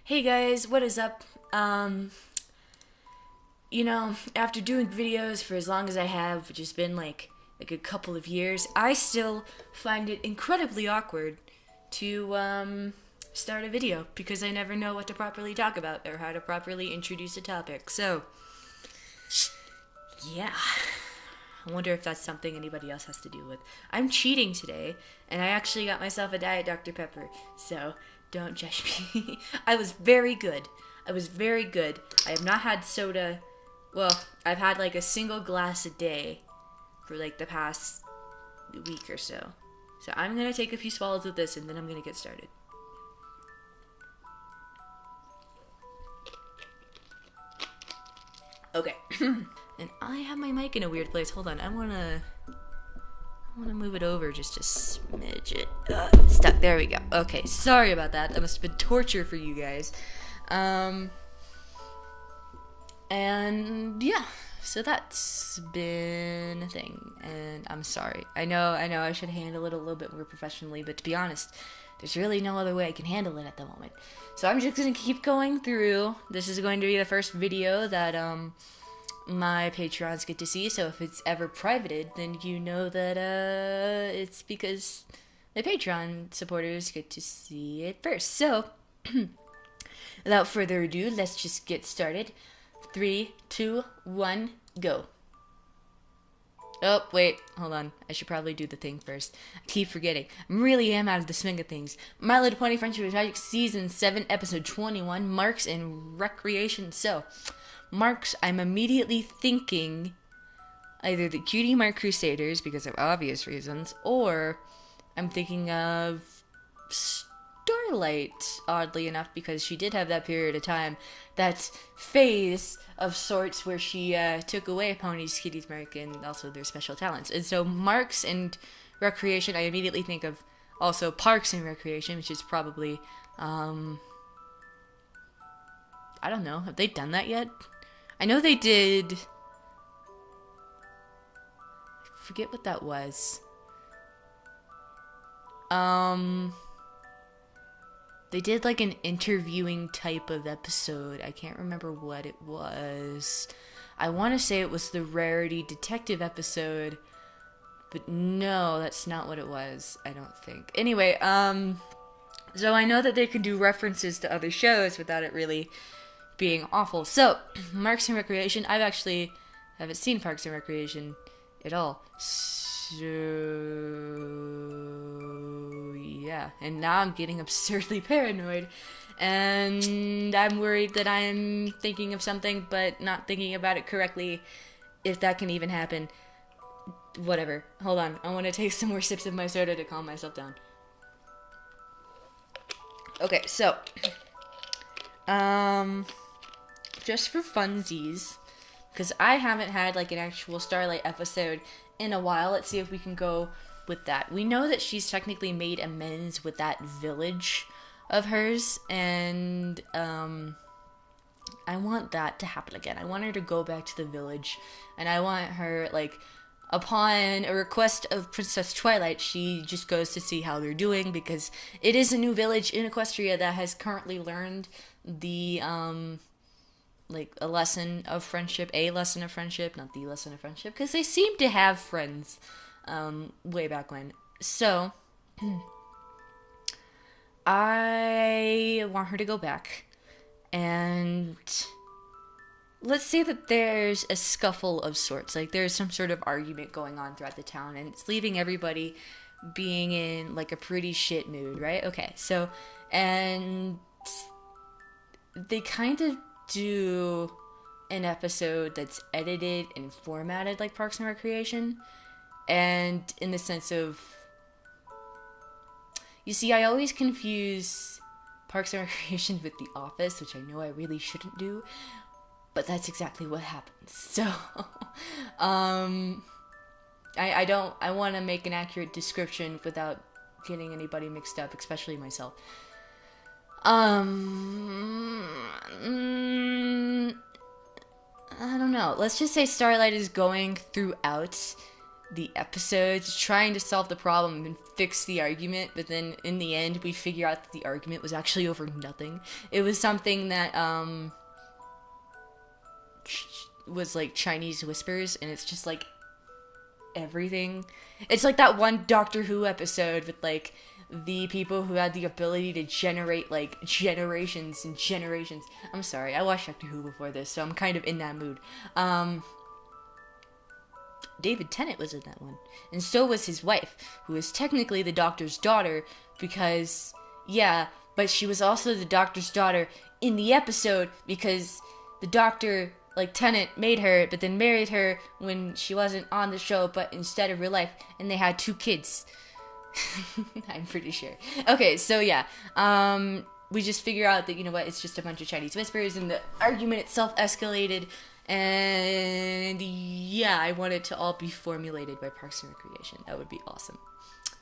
Hey guys, what is up? After doing videos for as long as I have, which has been like a couple of years, I still find it incredibly awkward to start a video because I never know what to properly talk about or how to properly introduce a topic. So, yeah. I wonder if that's something anybody else has to deal with. I'm cheating today, and I actually got myself a Diet Dr. Pepper, so don't judge me. I was very good. I have not had soda. Well, I've had like a single glass a day for like the past week or so. So I'm going to take a few swallows of this, and then I'm going to get started. Okay. And I have my mic in a weird place. Hold on. I wanna move it over just a smidge. Stuck. There we go. Okay. Sorry about that. That must have been torture for you guys. And yeah. So that's been a thing. And I'm sorry. I know I should handle it a little bit more professionally, but to be honest, there's really no other way I can handle it at the moment. So I'm just gonna keep going through. This is going to be the first video that my Patrons get to see, so if it's ever privated, then you know that it's because the Patreon supporters get to see it first. So, without further ado, let's just get started. 3, 2, 1, go. Oh, wait, hold on. I should probably do the thing first. I keep forgetting. I really am out of the swing of things. My Little Pony Friendship is Magic Season 7, Episode 21, Marks and Recreation. So, Marks, I'm immediately thinking either the Cutie Mark Crusaders, because of obvious reasons, or I'm thinking of Starlight, oddly enough, because she did have that period of time, that phase of sorts where she took away Pony's Kitty's Mark and also their special talents. And so Marks and Recreation, I immediately think of also Parks and Recreation, which is probably, I don't know, have they done that yet? I know they did. I forget what that was. They did like an interviewing type of episode. I can't remember what it was. I want to say it was the Rarity Detective episode, but no, that's not what it was, I don't think. Anyway, so I know that they can do references to other shows without it really being awful. So, Parks and Recreation, I haven't seen Parks and Recreation at all. So, yeah. And now I'm getting absurdly paranoid. And I'm worried that I'm thinking of something, but not thinking about it correctly. If that can even happen. Whatever. Hold on. I want to take some more sips of my soda to calm myself down. Okay, so just for funsies, because I haven't had like an actual Starlight episode in a while, let's see if we can go with that. We know that she's technically made amends with that village of hers, and I want that to happen again. I want her to go back to the village, and I want her, like, upon a request of Princess Twilight, she just goes to see how they're doing, because it is a new village in Equestria that has currently learned the like a lesson of friendship, not the lesson of friendship, because they seem to have friends way back when. So I want her to go back, and let's say that there's a scuffle of sorts, like there's some sort of argument going on throughout the town, and it's leaving everybody being in like a pretty shit mood, right? Okay, so, and they kind of do an episode that's edited and formatted like Parks and Recreation, and in the sense of, you see, I always confuse Parks and Recreation with The Office, which I know I really shouldn't do, but that's exactly what happens. So, I want to make an accurate description without getting anybody mixed up, especially myself. I don't know. Let's just say Starlight is going throughout the episodes trying to solve the problem and fix the argument, but then in the end we figure out that the argument was actually over nothing. It was something that was like Chinese whispers, and it's just like everything. It's like that one Doctor Who episode with like the people who had the ability to generate like generations and generations. I'm sorry, I watched Doctor Who before this, so I'm kind of in that mood. David Tennant was in that one, and so was his wife, who is technically the Doctor's daughter, because, yeah, but she was also the Doctor's daughter in the episode because the Doctor, like, Tennant made her, but then married her when she wasn't on the show, but instead of real life, and they had 2 kids. I'm pretty sure. Okay, so yeah, we just figure out that, you know what, it's just a bunch of Chinese whispers, and the argument itself escalated. And yeah, I want it to all be formulated by Parks and Recreation. That would be awesome.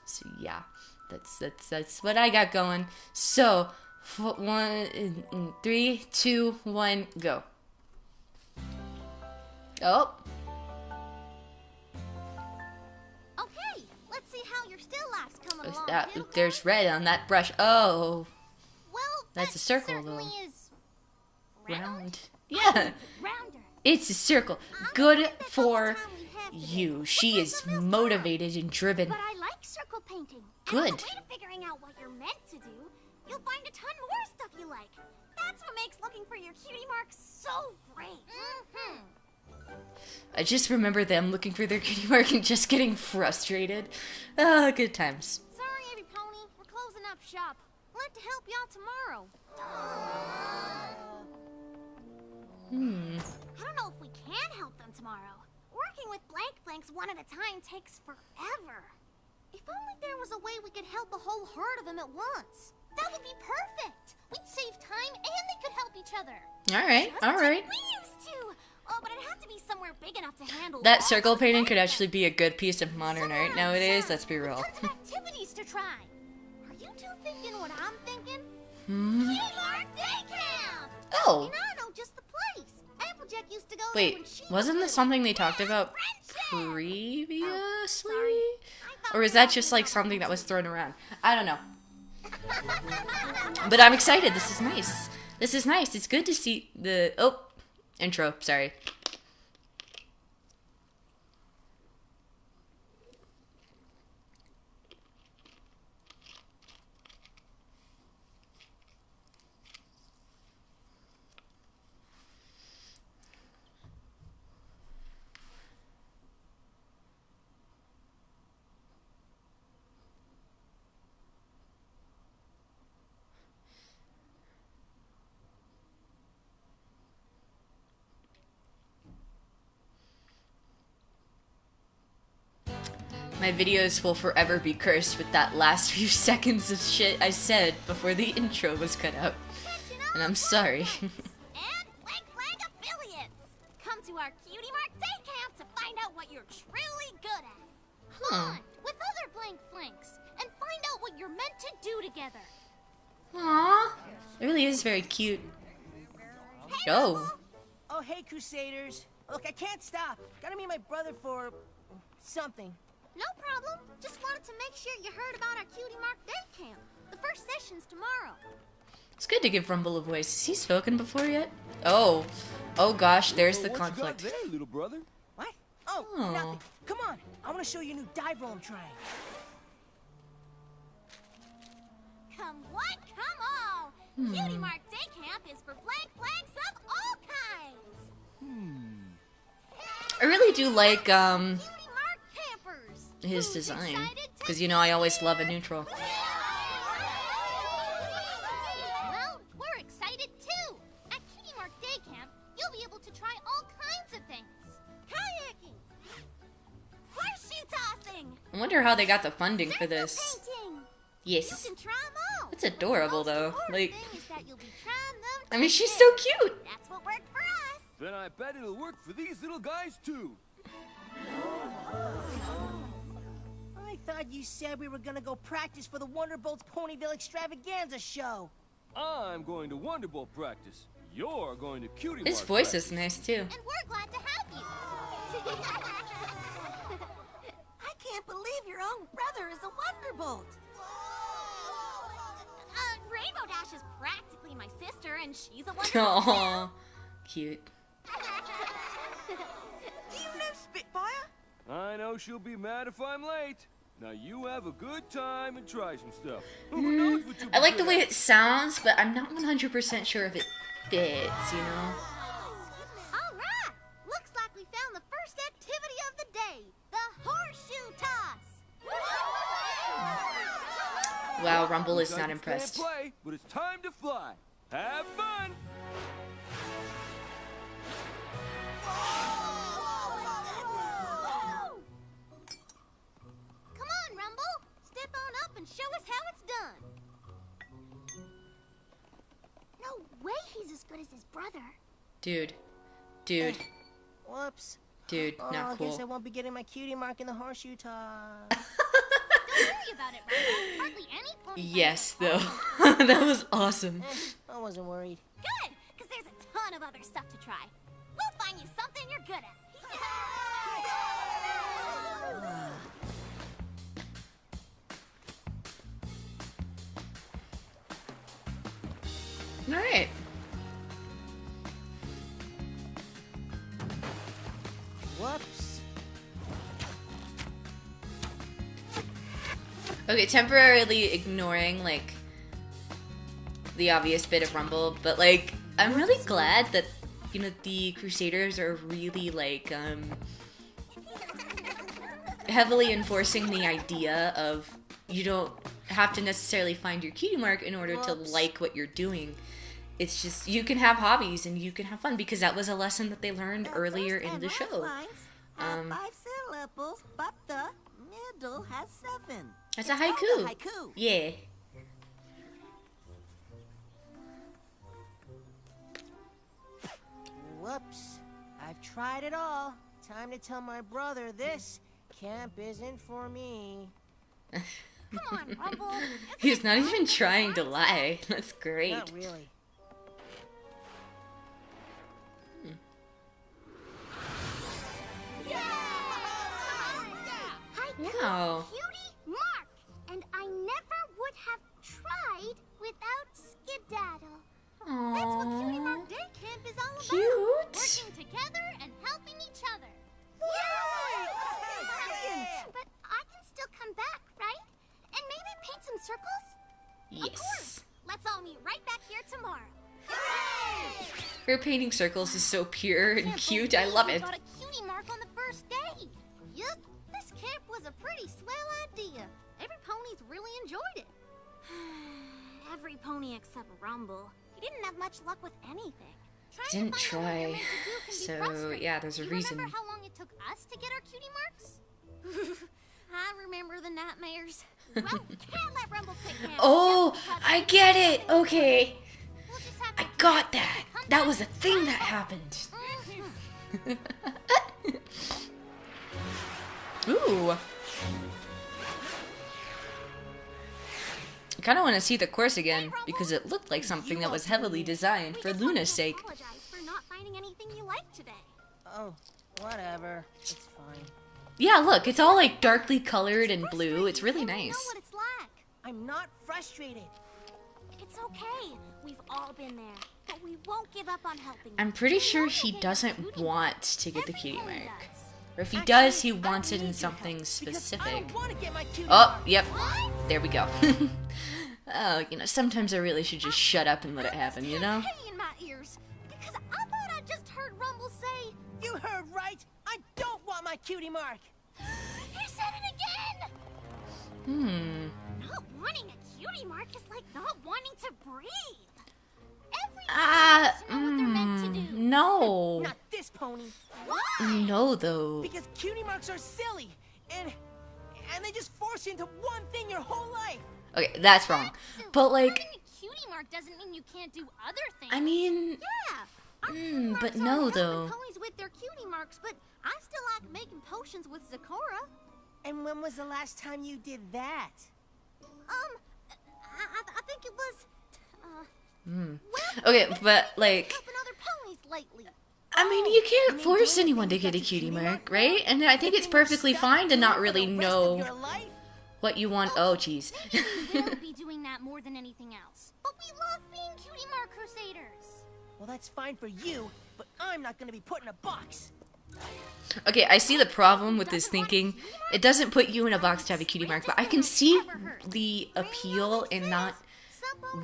So yeah, that's what I got going. So 3, 2, 1, go. Oh. Okay, let's see how your still life's coming along. There's red on that brush. Oh. Well, that's a circle though. Is round. Yeah. Rounder. It's a circle. Good for you. She is motivated and driven. But I like circle painting. Good. And on the way to figuring out what you're meant to do, you'll find a ton more stuff you like. That's what makes looking for your cutie marks so great. I just remember them looking for their cutie mark and just getting frustrated. Ah, good times. Sorry, Abby Pony. We're closing up shop. We'll have to help y'all tomorrow. I don't know if we can help them tomorrow. Working with blanks one at a time takes forever. If only there was a way we could help a whole herd of them at once. That would be perfect. We'd save time and they could help each other. Alright, alright. We used to. Oh, but it'd have to be somewhere big enough to handle. That circle painting could actually be a good piece of modern art nowadays, let's be real. Tons of activities to try. Are you two thinking what I'm thinking? Cutie Mark Day Camp! Oh. And I know just the place. Applejack used to go there Wait, when she wasn't this was something they talked about previously? Or is that just like something that was thrown around? I don't know. But I'm excited. This is nice. This is nice. It's good to see the... Oh, intro. Sorry. My videos will forever be cursed with that last few seconds of shit I said before the intro was cut out. And I'm sorry. And Blank affiliates! Come to our Cutie Mark Day Camp to find out what you're truly good at. Bond with other Blank Flanks and find out what you're meant to do together. Aww. It really is very cute. Hey, Oh. Oh, hey, Crusaders. Look, I can't stop. Gotta meet my brother for... something. No problem. Just wanted to make sure you heard about our Cutie Mark Day Camp. The first session's tomorrow. It's good to give Rumble a voice. Has he spoken before yet? Oh. Oh gosh, there's the What conflict. you got there, little brother? What? Oh, Oh. nothing. Come on. I want to show you a new dive roll I'm trying. Come what? Come all. Cutie Mark Day Camp is for Blank Flanks of all kinds. I really do like, Cutie Mark Campers. his Who's design. excited to Because, you know, I always love a neutral. Well, we're excited too. At Cutie Mark Day Camp, you'll be able to try all kinds of things. Kayaking, horseshoe tossing, I wonder how they got the funding for circle this. painting. You Yes. can try 'em all. That's adorable, The most though. important Like, thing is that you'll be trying them I mean, she's today. so cute. That's what worked for us. Then I bet it'll work for these little guys too. I thought you said we were gonna go practice for the Wonderbolt's Ponyville Extravaganza show. I'm going to Wonderbolt practice. You're going to Cutie His Mark voice practice. is nice, too. And we're glad to have you. own brother is a Wonderbolt. Rainbow Dash is practically my sister, and she's a Wonderbolt. Aww, cute. Do you know Spitfire? I know she'll be mad if I'm late. Now you have a good time and try some stuff. Who knows what you'll I like be the way good at. it sounds, but I'm not 100% sure if it fits, you know? All right, looks like we found the first activity of the day, the horseshoe toss. Wow, Rumble is You not guys impressed. can't play, but it's time to fly. Have fun. Come on, Rumble. Step on up and show us how it's done. No way he's as good as his brother. Dude, Whoops. not I guess I cool. won't be getting my cutie mark in the horseshoe toss. Don't worry about it, Rumble. Hardly any pony Yes, can though. That was awesome. I wasn't worried. Good, because there's a ton of other stuff to try. We'll find you something you're good at. Alright. Whoops. Okay, temporarily ignoring, like, the obvious bit of Rumble, but, like, I'm really glad that, you know, the Crusaders are really, like, heavily enforcing the idea of you don't have to necessarily find your cutie mark in order to like what you're doing. It's just, you can have hobbies and you can have fun, because that was a lesson that they learned earlier in the show. Have 5 syllables, but the middle has 7. That's a It's called haiku. a haiku. Yeah. Whoops. I've tried it all. Time to tell my brother this camp isn't for me. Come on, Rumble. He's not even trying to lie. That's great. Not really. Wow. Cutie Mark. And I never would have tried without Skedaddle. That's what Cutie Aww. Mark Day Camp is all about. Cute. Working together and helping each other. But I can still come back, right? And maybe paint some circles? Of Yes. course. Let's all meet right back here tomorrow. Her painting circles is so pure and Can't cute. I believe love we it. got a cutie mark on the first day. Yup, this camp was a pretty swell idea. Every pony's really enjoyed it. Every pony except Rumble. He didn't have much luck with anything. Trying Didn't to find out what you're try. meant to do can be So, frustrating. yeah, there's a You reason. remember how long it took us to get our cutie marks? I remember the nightmares. Well, can't let Rumble pick him. Oh, just because I get it. Okay. we'll just have I to got that. That was a thing that happened. Mhm. Ooh. I kind of want to see the course again, because it looked like something that was heavily designed We for just wanted Luna's to sake. apologize for not finding anything you liked today. Oh, whatever. It's fine. Yeah, look, it's all like darkly colored and blue. It's really And we know nice. what it's like. I'm not frustrated. It's okay. We've all been there, but we won't give up on helping. I'm you. pretty We sure know he you'll get your doesn't cutie want mark. to get the Every cutie pony mark. does. Or if he Actually, does, he I don't wants it need in your something help, because specific. I don't want to get my cutie Oh, mark. yep. What? There we go. Oh, you know, sometimes I really should just shut up and let it happen, you know? Hay in my ears, because I thought I just heard Rumble say, You heard right. I don't want my cutie mark. he said it again. Hmm. Not wanting a cutie mark is like not wanting to breathe. Every Ah, pony knows what they're meant to do. no. Not this pony. Why? No, though. Because cutie marks are silly, and they just force you into one thing your whole life. Okay, that's wrong. So But, like, having a cutie mark doesn't mean you can't do other things. I mean, Yeah. Our cutie but marks no, aren't helping though. Ponies with their cutie marks, but I still like making potions with Zakora. And when was the last time you did that? I think it was. okay, but, like, Helping other ponies lately. I mean, you can't mean force doing anyone to things get a like the cutie cutie mark, mark? right? And I think it's Then you're perfectly stuck fine to doing not it for really the rest of know. your life? what you want. Oh, jeez. Maybe we will be doing that more than anything else. But we love being Cutie Mark Crusaders. Well, that's fine for you, but I'm not gonna be put in a box. Okay, I see the problem with this thinking. It doesn't put you in a box to have a cutie mark, but I can see the appeal in not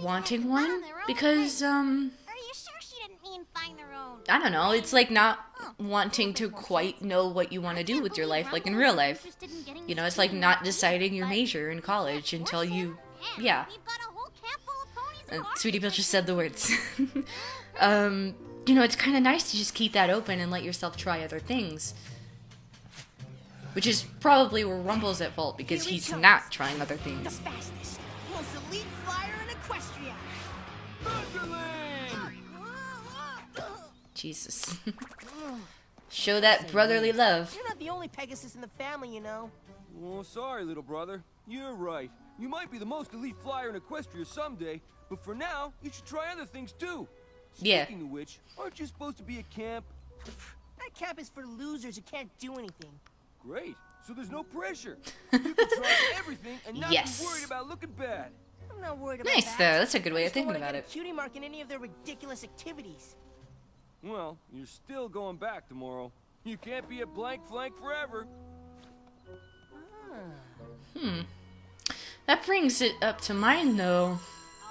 wanting one because, Are you sure she didn't mean find their own? I don't know, it's like not wanting to quite know what you want to do with your life, like in real life. You know, it's like not deciding your major in college until you, yeah. We've got a whole camp full of ponies and Sweetie Bill just said the words. You know, it's kind of nice to just keep that open and let yourself try other things. Which is probably where Rumble's at fault, because he's not trying other The things. fastest, most elite flyer in Equestria. Jesus. Show that brotherly love. You're not the only Pegasus in the family, you know. Oh, sorry, little brother. You're right. You might be the most elite flyer in Equestria someday, but for now, you should try other things too. Yeah. Speaking of which, aren't you supposed to be at camp? That camp is for losers who can't do anything. Great. So there's no pressure. You can try everything and not Yes. be worried about looking bad. I'm not worried about Nice, that. though. That's a good way I of just don't thinking wanna about get it. a cutie mark in any of their ridiculous activities. Well, you're still going back tomorrow. You can't be at Blank Flank forever. That brings it up to mind, though.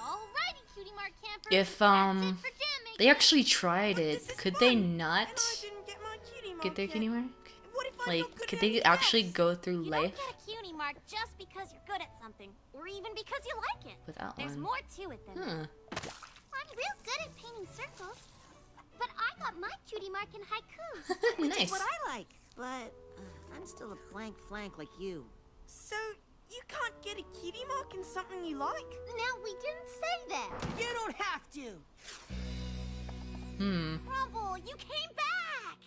Alrighty, Cutie Mark campers. If, That's it for jam making. they actually tried it, could they not didn't get my cutie mark get their yet. cutie mark? What if I'm no Like, good could at they anything actually else? go through You life don't get a cutie mark just because you're good at something, or even because you like it. without There's one? more to it than that. Huh. I'm real good at painting circles, but I got my cutie mark in haikus. Which is Nice. what I like, but I'm still a blank flank like you. So, you can't get a cutie mark in something you like? Now, we didn't say that. You don't have to. Rumble, you came back.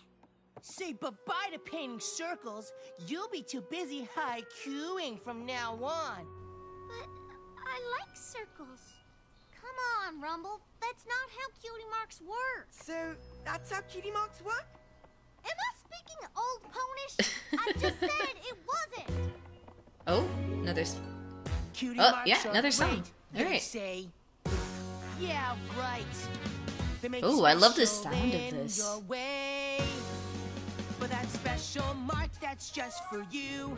Say bye-bye to painting circles. You'll be too busy haikuing from now on. But I like circles. Come on, Rumble. That's not how cutie marks work. So, that's how cutie marks work? Am I speaking old ponish? I just said it wasn't. Oh, another. Cutie Oh, marks yeah, are another song. great, they Alright. say. Yeah, right. They make Ooh, I love the special sound of in this. your way. But that special mark that's just for you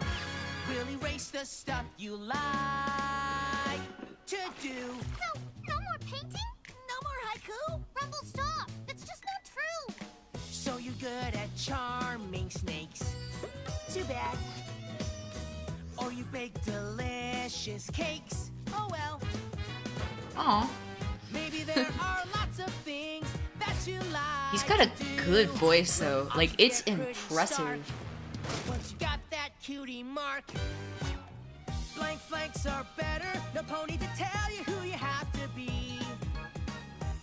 will erase the stuff you like to do. So, no more painting? No more haiku? Rumble, stop. That's just not true. So you're good at charming snakes. Too bad. Or you bake delicious cakes. Oh well. Aw. Maybe there are lots of things that you like. He's got a to do. good voice, though. Like, it's Get pretty stark. impressive. Once you got that cutie mark, blank flanks are better. No pony to tell you who you have to be.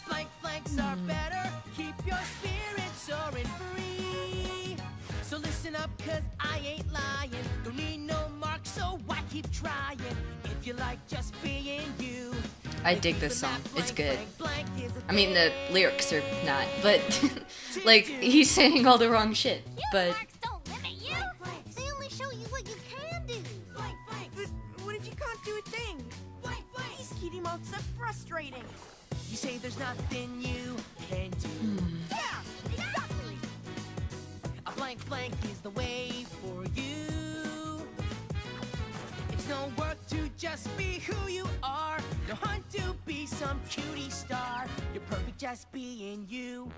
Blank flanks are better. Keep your spirits soaring free. So listen up, cause I ain't lying. Don't need no mark, so why keep trying? If you like just being you. I dig this song. It's good. I mean, the lyrics are not, but, like, he's saying all the wrong shit. Cutie But, marks don't limit you. They only show you what you can do. But what if you can't do a thing? These cutie marks are frustrating. You say there's nothing you can do. Yeah, exactly. A blank flank is the way for you. It's no work to just be who you are. No hunt to be some cutie star. You're perfect just being you.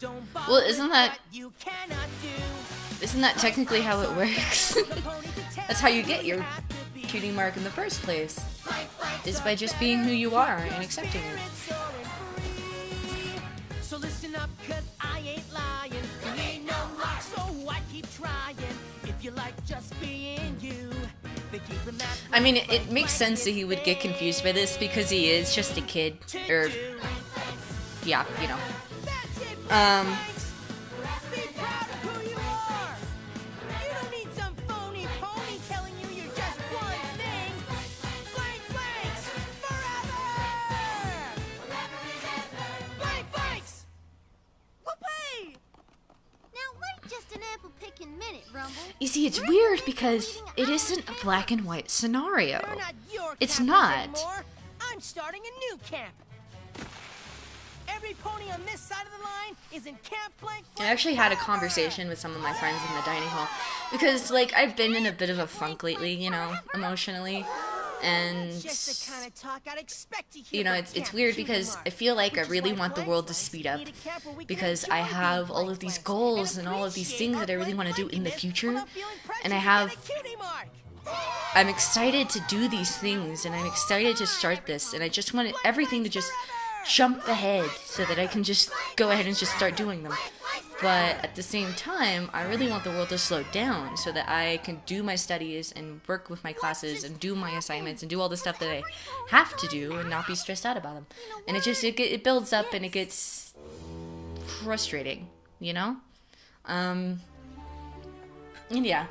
Don't bother Well, isn't with that- what you cannot do. isn't that technically how it works? No pony to tell That's how you who get your have to be. cutie mark in the first place. Blank flanks Is are by just better. being who you are Keep and your accepting it. spirits soaring free. So listen up, cause I ain't lying. You ain't no luck, so I keep trying. If you like just being you, they keep in that I mean, blank it makes flank sense that he would get confused by this because he is just a kid. Or, yeah, you know. That's it, Um, flanks. Be proud of who you are. You don't need some phony pony telling you you're just one thing. Blank flanks forever. Blank flanks. Whoopee! Now, wait just an apple picking minute, Rumble. You see, it's weird because it isn't a black and white scenario. They're not your It's campers not. anymore. I'm starting a new camp. Every pony on this side of the line is in Camp Blank. I actually had a conversation with some of my friends in the dining hall because, like, I've been in a bit of a funk lately, you know, emotionally, and Just the kind of talk I'd expect to hear you know, from it's Camp weird Cutie because Mark. I feel like I Which is really why want the Blank world to Flanks speed up need a camp where we can because I enjoy have being all Blank of these Flanks goals and all of these things that I really want to do in the appreciate future, without feeling and I pressured to have. get a cutie mark. I'm excited to do these things, and I'm excited to start this, and I just want everything to just jump ahead so that I can just go ahead and just start doing them. But at the same time, I really want the world to slow down so that I can do my studies and work with my classes and do my assignments and do all the stuff that I have to do and not be stressed out about them. And it builds up and it gets frustrating, you know? And yeah.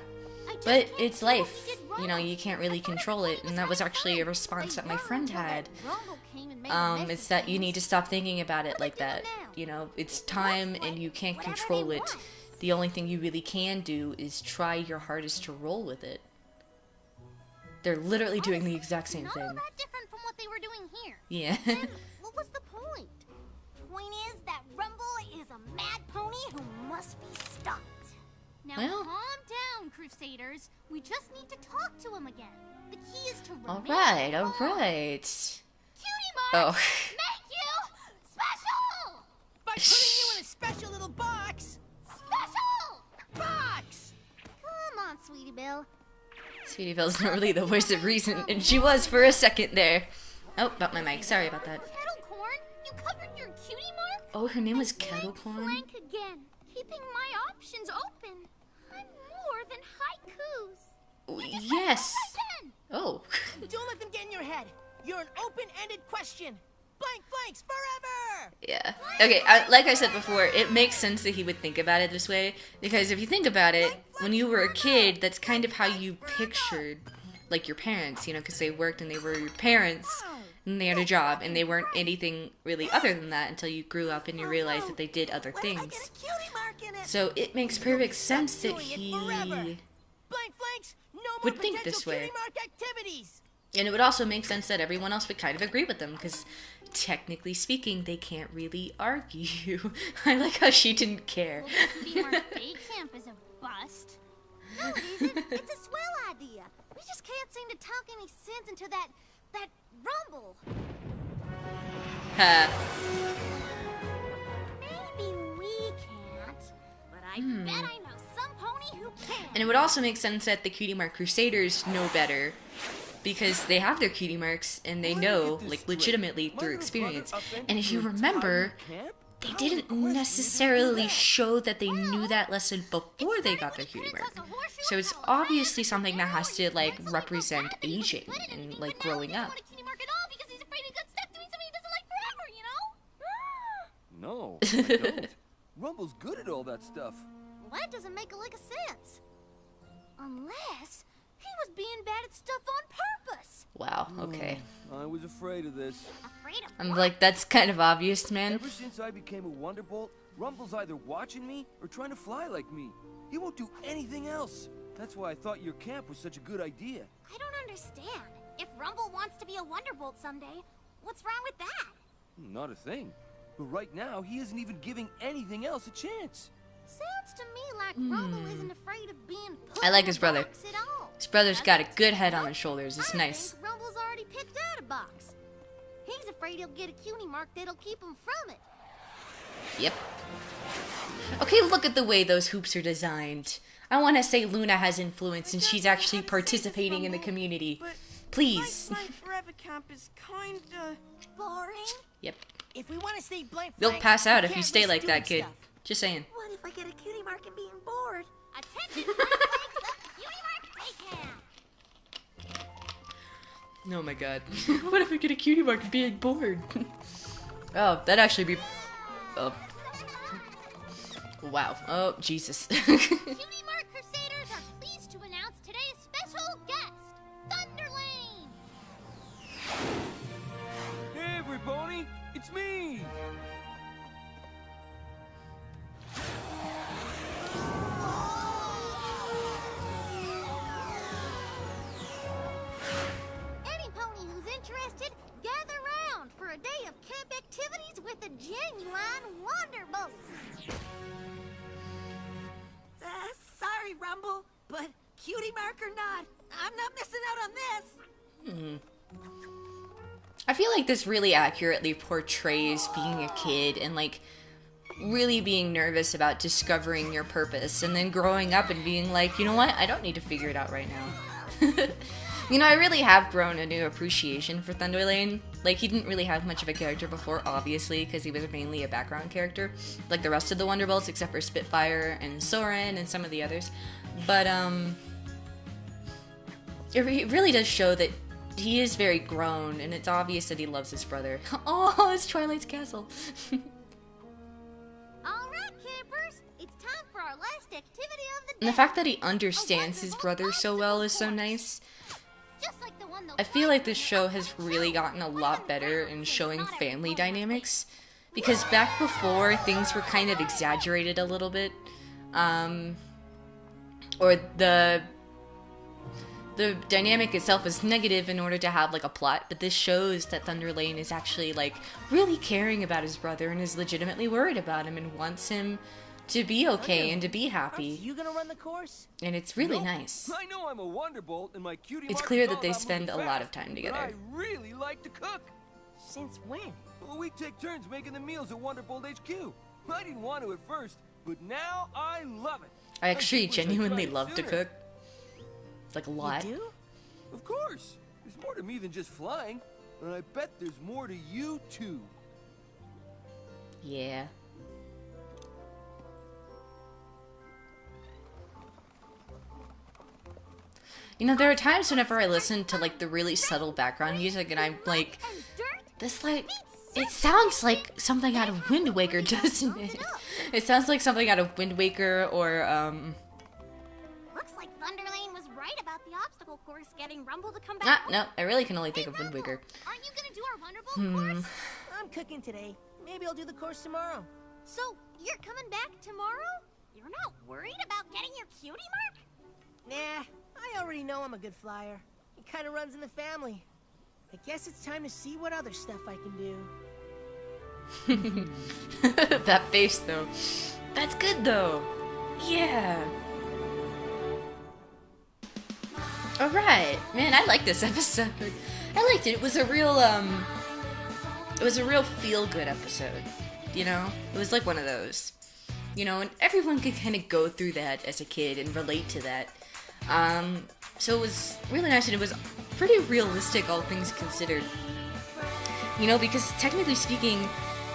But it's life, you know, you can't really control it, and that was actually a response that my friend had. It's that you need to stop thinking about it like that, you know, it's time and you can't control it. The only thing you really can do is try your hardest to roll with it. They're literally doing the exact same Not thing. all that different from what they were doing here. Yeah. Then what was the point? Point is that Rumble is a mad pony who must be stopped. Now Well. calm down, Crusaders. We just need to talk to him again. The key is to remain Alright, calm. alright. Cutie Mark, Oh. make you special! By putting you in a special little box. Special! Box! Come on, Sweetie Bill. Sweetie Belle's not really the voice of reason, and she was for a second there. Oh, about my mic, sorry about that. Kettle Corn, you covered your cutie mark? Oh, her name was Kettle Corn? Blank again, keeping my options open. I'm more than haikus. Yes. My pen. Oh. Don't let them get in your head. You're an open-ended question. Blank flanks forever! Yeah. Okay, like I said before, it makes sense that he would think about it this way, because if you think about it, when you were a kid, that's kind of how you pictured, like, your parents, you know, because they worked and they were your parents, and they had a job, and they weren't anything really other than that until you grew up and you realized that they did other What if I things. get a cutie mark in it? So it makes perfect sense that Doing it he... forever. Blank flanks, no more would think potential this way. cutie mark activities. And it would also make sense that everyone else would kind of agree with them, because technically speaking, they can't really argue. I like how she didn't care. Well, the Cutie Mark Day Camp is a bust. No, it isn't. It's a swell idea. We just can't seem to talk any sense into that Rumble. Maybe we can't, but I bet I know some pony who can. And it would also make sense that the Cutie Mark Crusaders know better, because they have their cutie marks and they know, like, legitimately through experience. And if you remember, they didn't necessarily show that they knew that lesson before they got their cutie mark. So it's obviously something that has to, like, represent aging and, like, growing up. No, I don't. Rumble's good at all that stuff. Well, that doesn't make a lick of sense. Unless he was being bad at stuff on purpose. Wow, okay. I was afraid of this. Afraid of I'm what? like, that's kind of obvious, man. Ever since I became a Wonderbolt, Rumble's either watching me or trying to fly like me. He won't do anything else. That's why I thought your camp was such a good idea. I don't understand. If Rumble wants to be a Wonderbolt someday, what's wrong with that? Not a thing. But right now, he isn't even giving anything else a chance. Sounds to me like Rumble isn't afraid of being put I like in his a brother. box at all. His brother's got a good head on his shoulders. It's I nice. think Rumble's already picked out a box. He's afraid he'll get a cutie mark that'll keep him from it. Yep. Okay, look at the way those hoops are designed. I want to say Luna has influence and she's actually participating in the community. But Please. Blank Forever Camp is kinda Boring? Yep. If we want to stay blank You'll flanks, pass out we if you can't stay risk like that, doing kid. stuff. Just saying. What if I get a cutie mark and being bored? Attention, Blacklegs of Cutie Mark Day Camp. Oh my god. What if I get a cutie mark and being bored? Oh, that'd actually be... Oh. Wow. Oh, Jesus. Cutie Mark Crusaders are pleased to announce today's special guest, Thunderlane. Hey, everybody! It's me! activities with a genuine Wonderbolt. Sorry, Rumble, but cutie mark or not, I'm not missing out on this. I feel like this really accurately portrays being a kid and like really being nervous about discovering your purpose and then growing up and being like, you know what, I don't need to figure it out right now. You know, I really have grown a new appreciation for Thunderlane. Like, he didn't really have much of a character before, obviously, because he was mainly a background character, like the rest of the Wonderbolts, except for Spitfire and Soren and some of the others. But, it really does show that he is very grown, and it's obvious that he loves his brother. Oh, it's Twilight's castle. Alright, campers, it's time for our last activity of the day. And the fact that he understands his brother so well is so nice. Just like the one I feel like this show has really gotten a lot better in showing family dynamics, because back before, things were kind of exaggerated a little bit, or the dynamic itself is negative in order to have like a plot, but this shows that Thunderlane is actually like really caring about his brother and is legitimately worried about him and wants him to be okay and to be happy. Are you gonna run the course? And it's really nice. I know I'm a Wonderbolt, and my cutie It's mark clear is that all they about spend moving a lot fast, of time but together. I really like to cook. Since when? Well, we take turns making the meals at Wonderbolt HQ. I didn't want to at first, but now I love it. I actually just wish I'd genuinely tried it love to sooner. cook. Like a You lot. do? Of course. There's more to me than just flying, and I bet there's more to you too. Yeah. You know, there are times whenever I listen to like the really subtle background music and I'm like, this like, it sounds like something out of Wind Waker, doesn't it? It sounds like something out of Wind Waker or, Looks like Thunderlane was right about the obstacle course getting Rumble to come back. no, I really can only think of Wind Waker. Aren't you gonna do our Wonderbolt course? I'm cooking today. Maybe I'll do the course tomorrow. So, you're coming back tomorrow? You're not worried about getting your cutie mark? Nah, I already know I'm a good flyer. It kind of runs in the family. I guess it's time to see what other stuff I can do. That face, though. That's good, though. Yeah. Alright. Man, I like this episode. I liked it. It was a real feel-good episode. You know? It was like one of those. You know, and everyone could kind of go through that as a kid and relate to that. So it was really nice, and it was pretty realistic, all things considered. You know, because technically speaking,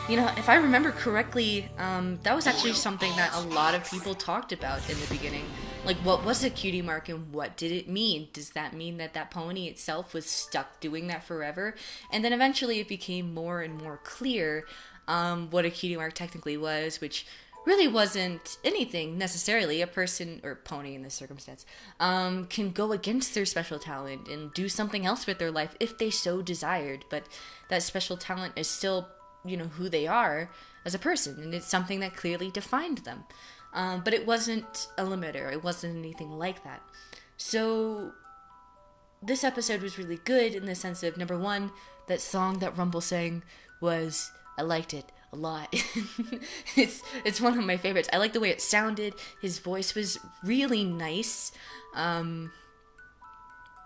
you know, if I remember correctly, that was actually something that a lot of people talked about in the beginning. Like, what was a cutie mark and what did it mean? Does that mean that that pony itself was stuck doing that forever? And then eventually it became more and more clear what a cutie mark technically was, which really wasn't anything necessarily. A person, or pony in this circumstance, can go against their special talent and do something else with their life if they so desired, but that special talent is still, you know, who they are as a person, and it's something that clearly defined them. But it wasn't a limiter, it wasn't anything like that. So this episode was really good in the sense of, number one, that song that Rumble sang was, I liked it a lot. It's one of my favorites. I like the way it sounded. His voice was really nice. You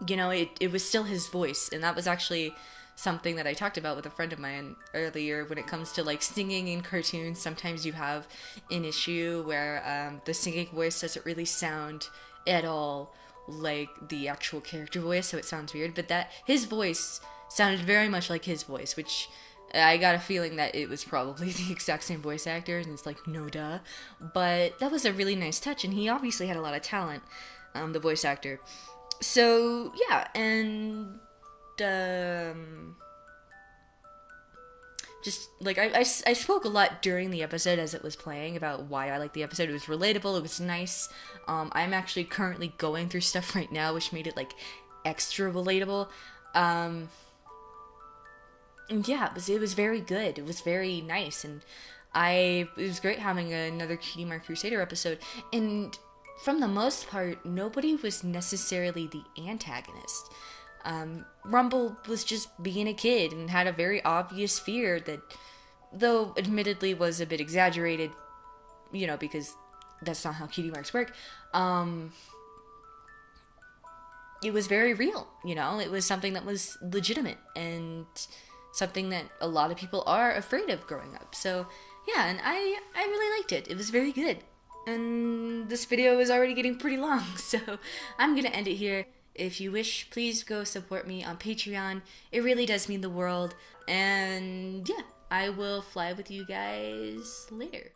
know, it was still his voice, and that was actually something that I talked about with a friend of mine earlier. When it comes to like singing in cartoons, sometimes you have an issue where the singing voice doesn't really sound at all like the actual character voice, so it sounds weird, but that his voice sounded very much like his voice, which I got a feeling that it was probably the exact same voice actor, and it's like, no duh. But that was a really nice touch, and he obviously had a lot of talent, the voice actor. So, yeah, and just, like, I spoke a lot during the episode as it was playing about why I liked the episode. It was relatable, it was nice. I'm actually currently going through stuff right now, which made it, like, extra relatable. And yeah, it was very good. It was very nice, and it was great having another Cutie Mark Crusader episode. And from the most part, nobody was necessarily the antagonist. Rumble was just being a kid and had a very obvious fear that though admittedly was a bit exaggerated, you know, because that's not how cutie marks work, it was very real, you know? It was something that was legitimate and something that a lot of people are afraid of growing up. So, yeah, and I really liked it. It was very good. And this video is already getting pretty long, so I'm gonna end it here. If you wish, please go support me on Patreon. It really does mean the world. And yeah, I will fly with you guys later.